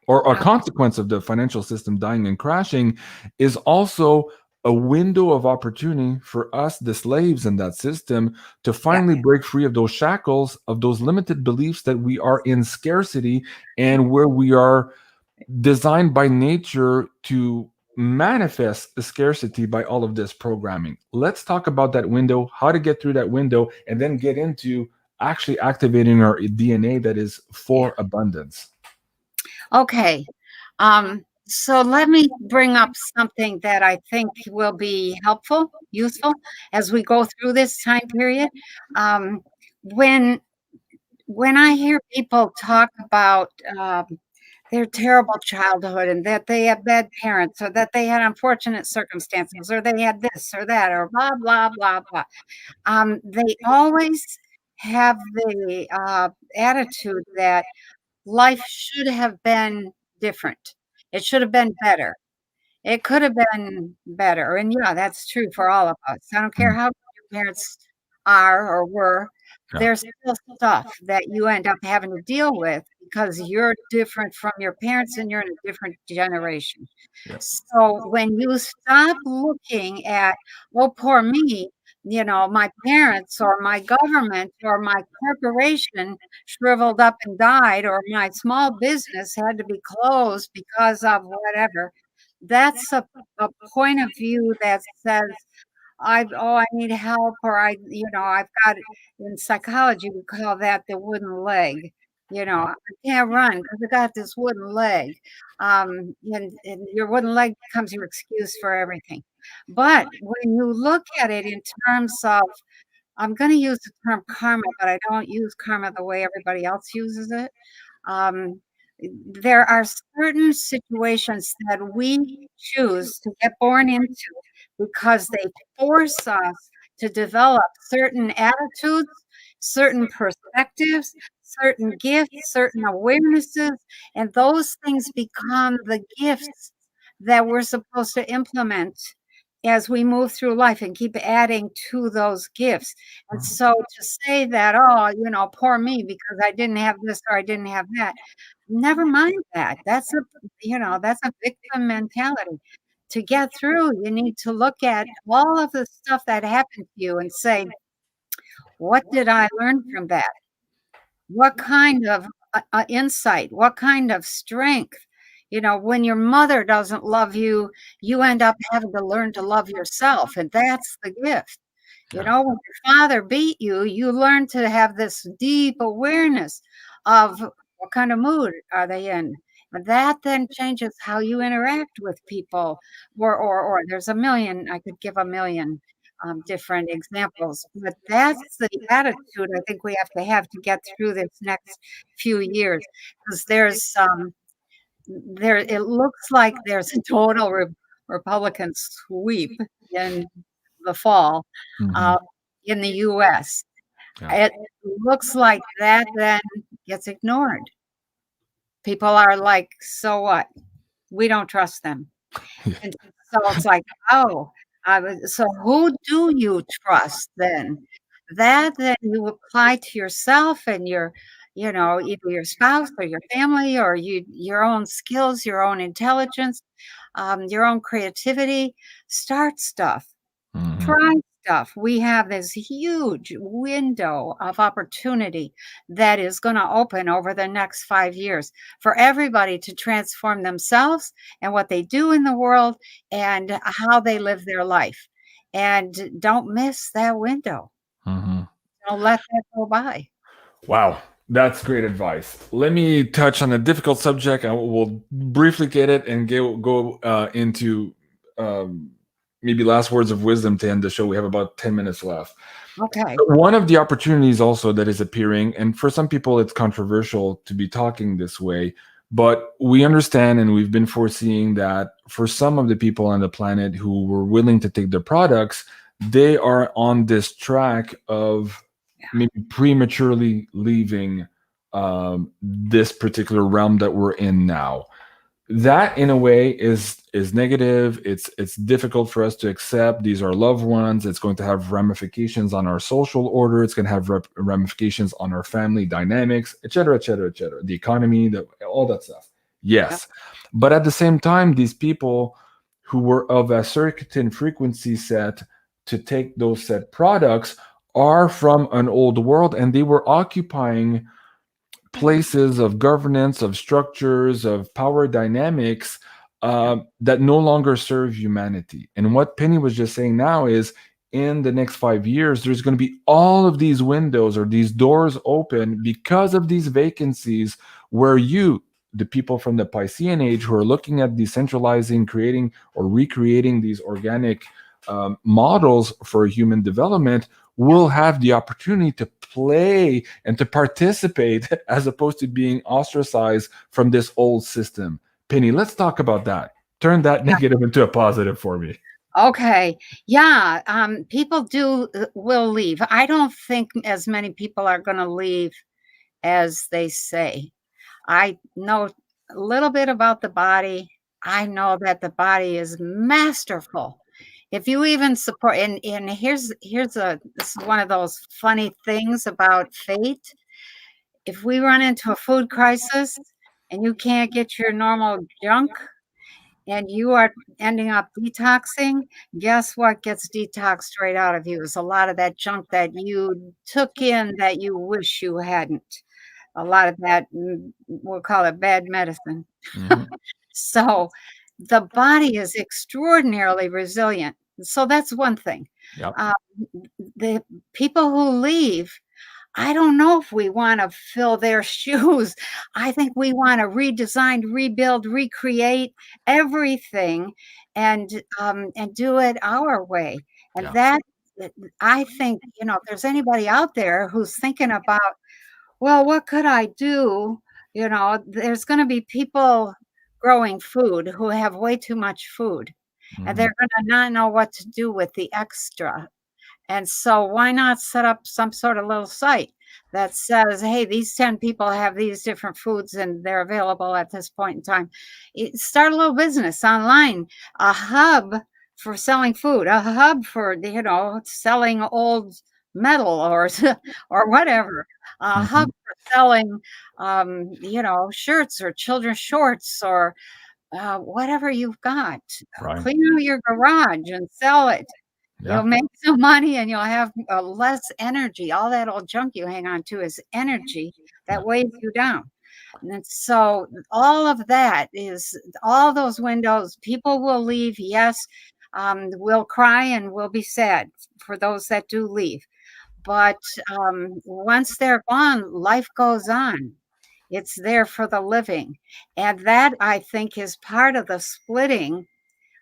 a consequence of the financial system dying and crashing, is also a window of opportunity for us, the slaves in that system, to finally break free of those shackles, of those limited beliefs that we are in scarcity, and where we are designed by nature to manifest the scarcity by all of this programming. Let's talk about that window, how to get through that window, and then get into actually activating our DNA that is for abundance. Okay. So let me bring up something that I think will be helpful, useful as we go through this time period. When I hear people talk about their terrible childhood and that they have bad parents, or that they had unfortunate circumstances, or they had this or that, or blah, blah, blah, blah, they always have the attitude that life should have been different. It should have been better. It could have been better. And yeah, that's true for all of us. I don't care how good your parents are or were, there's still stuff that you end up having to deal with because you're different from your parents and you're in a different generation. So when you stop looking at, oh, poor me, my parents or my government or my corporation shriveled up and died, or my small business had to be closed because of whatever. That's a point of view that says, I need help, or I've got, in psychology, we call that the wooden leg. I can't run because I got this wooden leg. And your wooden leg becomes your excuse for everything. But when you look at it in terms of, I'm going to use the term karma, but I don't use karma the way everybody else uses it. There are certain situations that we choose to get born into because they force us to develop certain attitudes, certain perspectives, certain gifts, certain awarenesses, and those things become the gifts that we're supposed to implement as we move through life and keep adding to those gifts. And so to say that, poor me because I didn't have this or I didn't have that, never mind that. That's a victim mentality. To get through, you need to look at all of the stuff that happened to you and say, what did I learn from that? What kind of insight? What kind of strength? When your mother doesn't love you, you end up having to learn to love yourself. And that's the gift. When your father beat you, you learn to have this deep awareness of what kind of mood are they in. And that then changes how you interact with people. Or there's a million, I could give a million different examples. But that's the attitude I think we have to get through this next few years. Because it looks like there's a total Republican sweep in the fall in the U.S. It looks like that then gets ignored. People are like, so what? We don't trust them. And so it's like, so who do you trust then? That then you apply to yourself and your, either your spouse or your family or your own skills, your own intelligence, your own creativity. Start stuff. Try stuff. We have this huge window of opportunity that is going to open over the next 5 years for everybody to transform themselves and what they do in the world and how they live their life. And don't miss that window. Don't let that go by. Wow. That's great advice. Let me touch on a difficult subject. I will briefly get it and go into maybe last words of wisdom to end the show. We have about 10 minutes left. Okay. One of the opportunities also that is appearing, and for some people it's controversial to be talking this way, but we understand and we've been foreseeing that for some of the people on the planet who were willing to take the products, they are on this track of maybe prematurely leaving this particular realm that we're in now. That in a way is negative. It's difficult for us to accept. These are loved ones. It's going to have ramifications on our social order. It's going to have ramifications on our family dynamics, etc., etc., etc. The economy, all that stuff. Yes, but at the same time, these people who were of a certain frequency set to take those set products are from an old world, and they were occupying places of governance, of structures, of power dynamics that no longer serve humanity. And what Penny was just saying now is, in the next 5 years, there's going to be all of these windows or these doors open because of these vacancies where you, the people from the Piscean age who are looking at decentralizing, creating or recreating these organic models for human development, will have the opportunity to play and to participate as opposed to being ostracized from this old system. Penny, let's talk about that. Turn that negative into a positive for me. Okay. Yeah. People will leave. I don't think as many people are going to leave as they say. I know a little bit about the body. I know that the body is masterful. If you even support, and here's this is one of those funny things about fate. If we run into a food crisis and you can't get your normal junk and you are ending up detoxing, guess what gets detoxed right out of you is a lot of that junk that you took in that you wish you hadn't. A lot of that, we'll call it bad medicine. Mhm. So the body is extraordinarily resilient. So that's one thing. Yep. The people who leave, I don't know if we want to fill their shoes. I think we want to redesign, rebuild, recreate everything, and do it our way. And Yeah. I think, if there's anybody out there who's thinking about, well, what could I do? There's going to be people growing food who have way too much food, and they're going to not know what to do with the extra. And so why not set up some sort of little site that says, hey, these 10 people have these different foods and they're available at this point in time. Start a little business online, a hub for selling food, a hub for, selling old metal or whatever, a hub for selling, shirts or children's shorts or whatever you've got. Right. Clean out your garage and sell it. Yeah. You'll make some money and you'll have less energy. All that old junk you hang on to is energy that weighs you down. And so all of that is all those windows. People will leave. Yes, we'll cry and we'll be sad for those that do leave. But once they're gone, life goes on. It's there for the living. And that, I think, is part of the splitting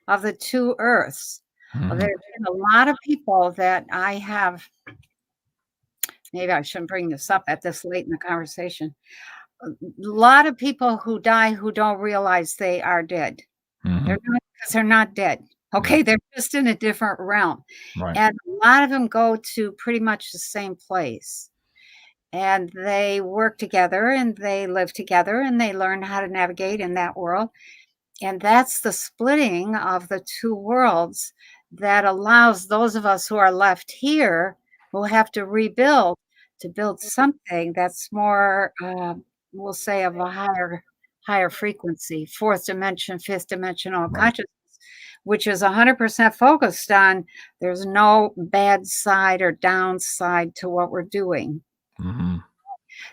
of the two earths. Well, there's been a lot of people that I have, maybe I shouldn't bring this up at this late in the conversation. A lot of people who die who don't realize they are dead. They're not, because they're not dead. Okay, they're just in a different realm. Right. And a lot of them go to pretty much the same place. And they work together and they live together and they learn how to navigate in that world. And that's the splitting of the two worlds that allows those of us who are left here, who have to rebuild, to build something that's more, we'll say, of a higher frequency, fourth dimension, fifth dimensional consciousness, which is 100% focused on there's no bad side or downside to what we're doing.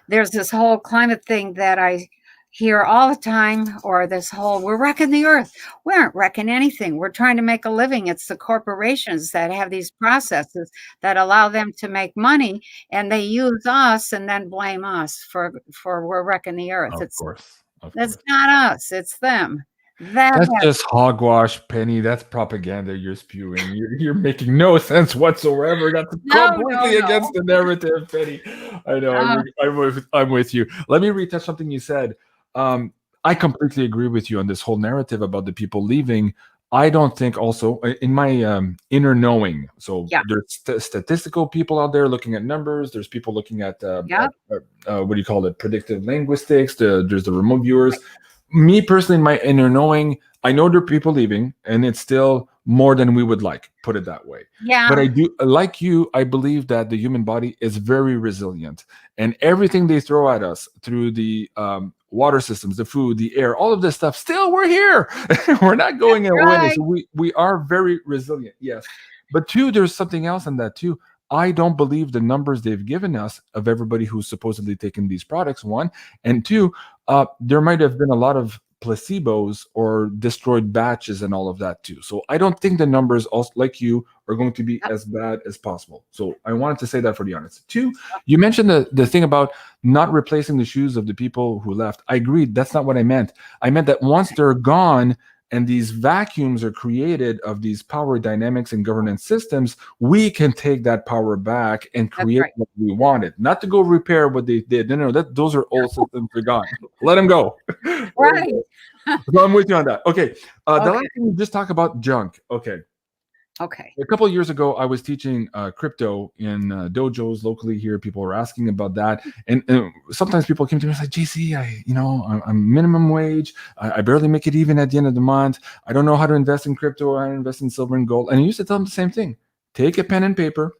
There's this whole climate thing that I hear all the time, or this whole, we're wrecking the earth. We aren't wrecking anything. We're trying to make a living. It's the corporations that have these processes that allow them to make money, and they use us and then blame us for we're wrecking the earth. Of course. It's not us, it's them. That's just hogwash, Penny. That's propaganda you're spewing. You're making no sense whatsoever. That's completely against the narrative, Penny. I know. I'm with you. Let me retouch something you said. I completely agree with you on this whole narrative about the people leaving. I don't think also in my inner knowing. So there's statistical people out there looking at numbers. There's people looking at what do you call it? Predictive linguistics. There's the remote viewers. Me personally, in my inner knowing, I know there are people leaving, and it's still more than we would like. Put it that way. Yeah. But I do, like you, I believe that the human body is very resilient, and everything they throw at us through the water systems, the food, the air, all of this stuff, still we're here. We're not going away. So we are very resilient. Yes. But two, there's something else in that too. I don't believe the numbers they've given us of everybody who's supposedly taken these products, one. And two, there might have been a lot of placebos or destroyed batches and all of that too. So I don't think the numbers, also, like you, are going to be as bad as possible. So I wanted to say that for the audience. Two, you mentioned the thing about not replacing the shoes of the people who left. I agreed. That's not what I meant. I meant that once they're gone, and these vacuums are created of these power dynamics and governance systems, we can take that power back and create what we wanted. Not to go repair what they did. No, those are old systems are gone. Let them go. Right. So I'm with you on that. Okay. The last thing we just talk about junk. Okay. A couple of years ago, I was teaching crypto in dojos locally here. People were asking about that, and sometimes people came to me and said, "JC, I'm minimum wage. I barely make it even at the end of the month. I don't know how to invest in crypto or how to invest in silver and gold." And I used to tell them the same thing: take a pen and paper,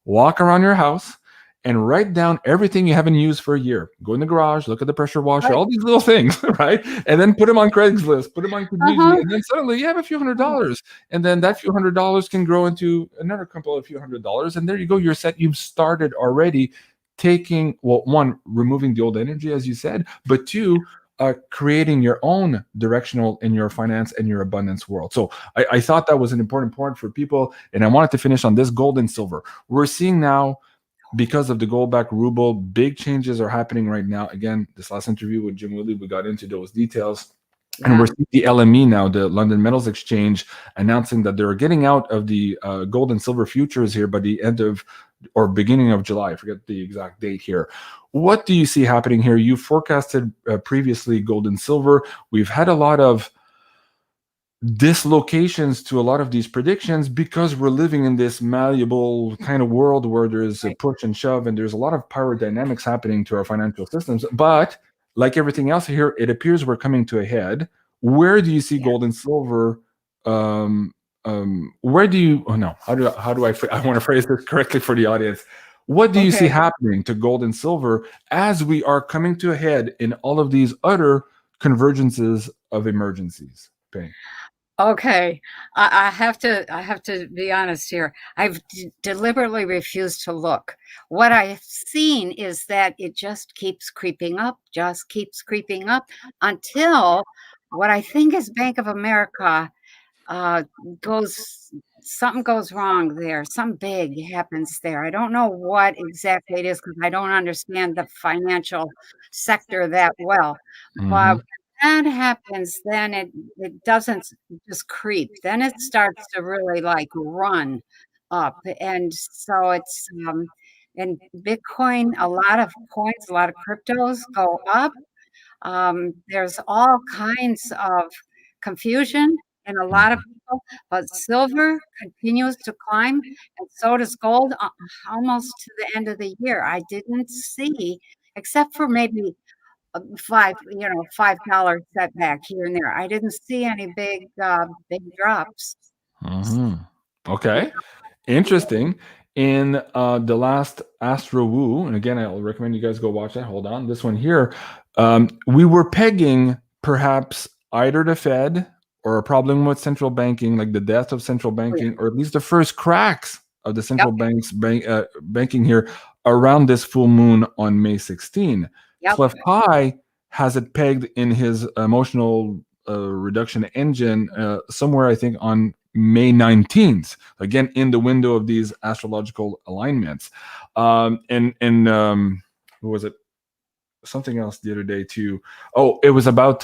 walk around your house, and write down everything you haven't used for a year. Go in the garage, look at the pressure washer, all these little things, right? And then put them on Craigslist, put them on Kijiji, and then suddenly you have a few $100s. And then that few $100s can grow into another couple of few $100s. And there you go, you're set. You've started already taking, well, one, removing the old energy, as you said, but two, creating your own directional in your finance and your abundance world. So I thought that was an important point for people. And I wanted to finish on this gold and silver. We're seeing now, because of the gold-backed ruble, big changes are happening right now. Again, this last interview with Jim Willie, we got into those details. And we're seeing the LME now, the London Metals Exchange, announcing that they're getting out of the gold and silver futures here by the end of or beginning of July. I forget the exact date here. What do you see happening here? You forecasted previously gold and silver. We've had a lot of dislocations to a lot of these predictions because we're living in this malleable kind of world where there's a push and shove and there's a lot of power dynamics happening to our financial systems. But like everything else here, it appears we're coming to a head. Where do you see gold and silver? Where do you? Oh no! How do I want to phrase this correctly for the audience? What do you see happening to gold and silver as we are coming to a head in all of these other convergences of emergencies? Penny. Okay, I have to be honest here. I've deliberately refused to look. What I've seen is that it just keeps creeping up, until what I think is Bank of America something goes wrong there. Something big happens there. I don't know what exactly it is because I don't understand the financial sector that well. But when that happens, then it doesn't just creep. Then it starts to really like run up. And so it's in Bitcoin, a lot of coins, a lot of cryptos go up. There's all kinds of confusion in a lot of people, but silver continues to climb, and so does gold almost to the end of the year. I didn't see, except for maybe $5 setback here and there. I didn't see any big drops. Okay, interesting. In the last Astro Woo, and again, I'll recommend you guys go watch that. Hold on, this one here. We were pegging perhaps either the Fed or a problem with central banking, like the death of central banking, or at least the first cracks of the central banks banking here around this full moon on May 16. Clef High has it pegged in his emotional reduction engine somewhere, I think, on May 19th, again, in the window of these astrological alignments. And what was it? Something else the other day too. Oh, it was about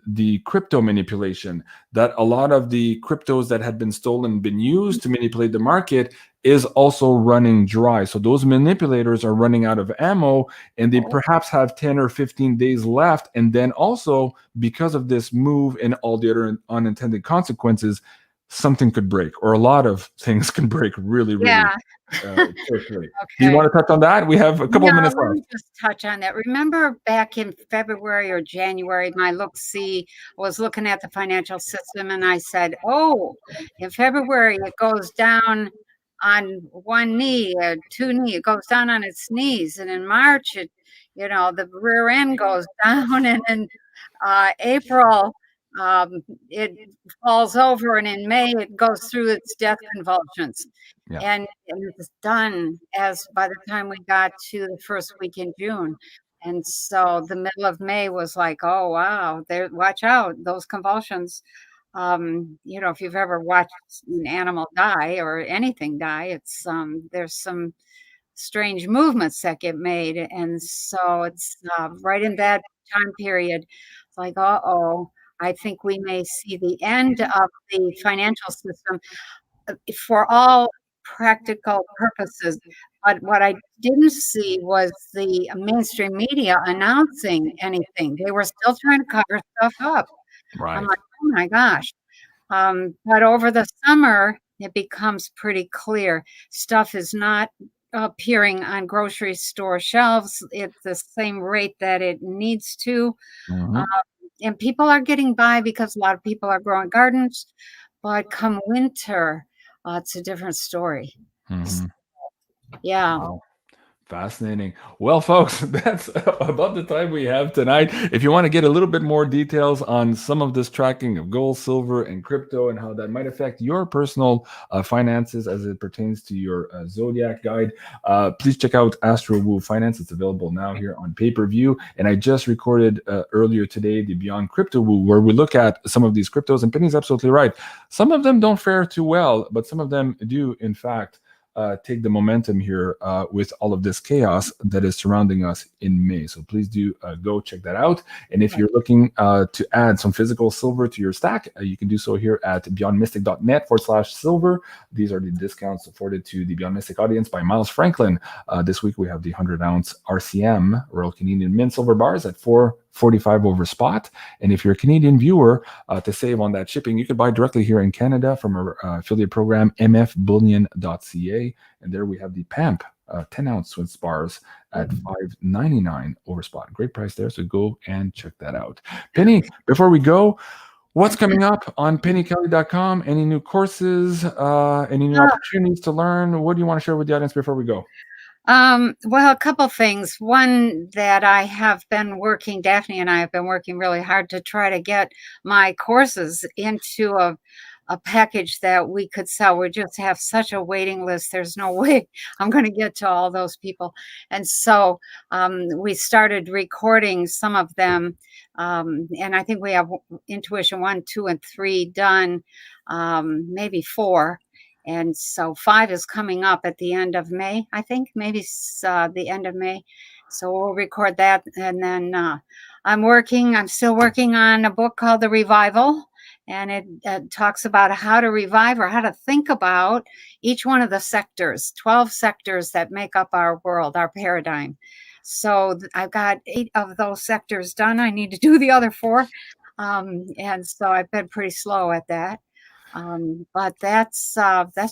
the crypto manipulation, that a lot of the cryptos that had been stolen, been used to manipulate the market, is also running dry. So those manipulators are running out of ammo, and they perhaps have 10 or 15 days left. And then also, because of this move and all the other unintended consequences, something could break, or a lot of things can break really, really quickly. Do you want to touch on that? We have a couple of minutes let left. me just touch on that. Remember back in February or January, my look-see was looking at the financial system, and I said, oh, in February, it goes down on one knee, or two knees. It goes down on its knees. And in March, it, the rear end goes down. And in April, it falls over. And in May, it goes through its death convulsions. Yeah. And it's done as by the time we got to the first week in June. And so the middle of May was like, oh, wow, there, watch out, those convulsions. If you've ever watched an animal die or anything die, it's there's some strange movements that get made. And so it's right in that time period. It's like, uh-oh, I think we may see the end of the financial system for all practical purposes. But what I didn't see was the mainstream media announcing anything. They were still trying to cover stuff up. Right. I'm like, oh my gosh. But over the summer, it becomes pretty clear. Stuff is not appearing on grocery store shelves at the same rate that it needs to. Mm-hmm. And people are getting by because a lot of people are growing gardens. But come winter, it's a different story. Mm-hmm. Yeah. Wow. Fascinating. Well, folks, that's about the time we have tonight. If you want to get a little bit more details on some of this tracking of gold, silver, and crypto, and how that might affect your personal finances as it pertains to your Zodiac guide, please check out Astro Woo Finance. It's available now here on pay-per-view. And I just recorded earlier today the Beyond Crypto Woo, where we look at some of these cryptos. And Penny's absolutely right. Some of them don't fare too well, but some of them do, in fact, take the momentum here with all of this chaos that is surrounding us in May. So please do go check that out. And if you're looking to add some physical silver to your stack, you can do so here at beyondmystic.net/silver. These are the discounts afforded to the Beyond Mystic audience by Miles Franklin. This week we have the 100-ounce RCM, Royal Canadian Mint silver bars at $4.45 over spot. And if you're a Canadian viewer, to save on that shipping, you can buy directly here in Canada from our affiliate program, mfbullion.ca. And there we have the PAMP 10-ounce Swiss bars at $5.99 over spot. Great price there, so go and check that out. Penny, before we go, what's coming up on pennykelly.com? Any new courses, any new opportunities to learn? What do you want to share with the audience before we go? Well, a couple things. One that I have been working, Daphne and I have been working really hard to try to get my courses into a package that we could sell. We just have such a waiting list. There's no way I'm going to get to all those people. And so we started recording some of them. And I think we have Intuition 1, 2, and 3 done, maybe 4. And so 5 is coming up at the end of May, I think, maybe the end of May. So we'll record that. And then I'm still working on a book called The Revival. And it talks about how to revive, or how to think about each one of the sectors, 12 sectors that make up our world, our paradigm. So I've got 8 of those sectors done. I need to do the other 4. And so I've been pretty slow at that. But that's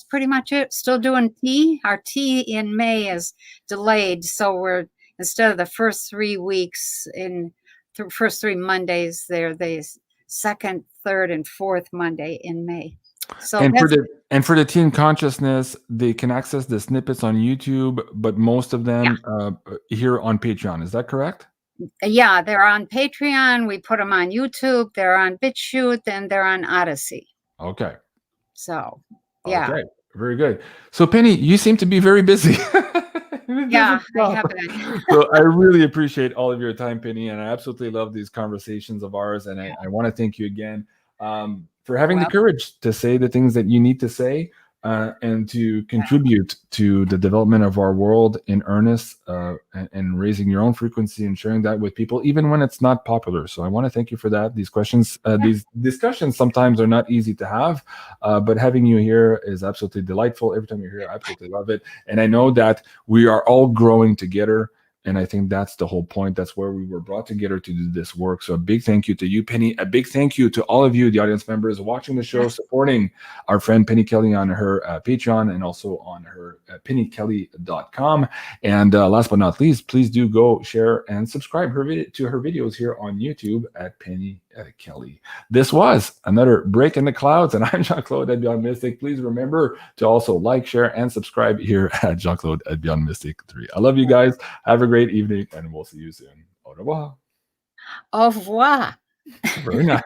pretty much it. Still doing tea. Our tea in May is delayed. So we're, instead of the first 3 weeks, in the first 3 Mondays, they're the second, third, and fourth Monday in May. So for the teen consciousness, they can access the snippets on YouTube, but most of them here on Patreon. Is that correct? Yeah, they're on Patreon. We put them on YouTube. They're on BitChute, and they're on Odyssey. Okay. So, yeah. Okay. Very good. So, Penny, you seem to be very busy. Yeah, I have it. So I really appreciate all of your time, Penny, and I absolutely love these conversations of ours. And I want to thank you again for having the courage to say the things that you need to say, and to contribute to the development of our world in earnest, and raising your own frequency and sharing that with people, even when it's not popular. So I want to thank you for that. These questions, these discussions sometimes are not easy to have, but having you here is absolutely delightful. Every time you're here, I absolutely love it. And I know that we are all growing together. And I think that's the whole point. That's where we were brought together to do this work. So a big thank you to you, Penny. A big thank you to all of you, the audience members, watching the show, supporting our friend Penny Kelly on her Patreon and also on her pennykelly.com. And last but not least, please do go share and subscribe to her videos here on YouTube at Penny Kelly. This was another Break in the Clouds, and I'm Jean-Claude at BeyondMystic. Please remember to also like, share, and subscribe here at Jean-Claude at BeyondMystic 3. I love you guys. Have a great evening, and we'll see you soon. Au revoir. Au revoir. Very nice.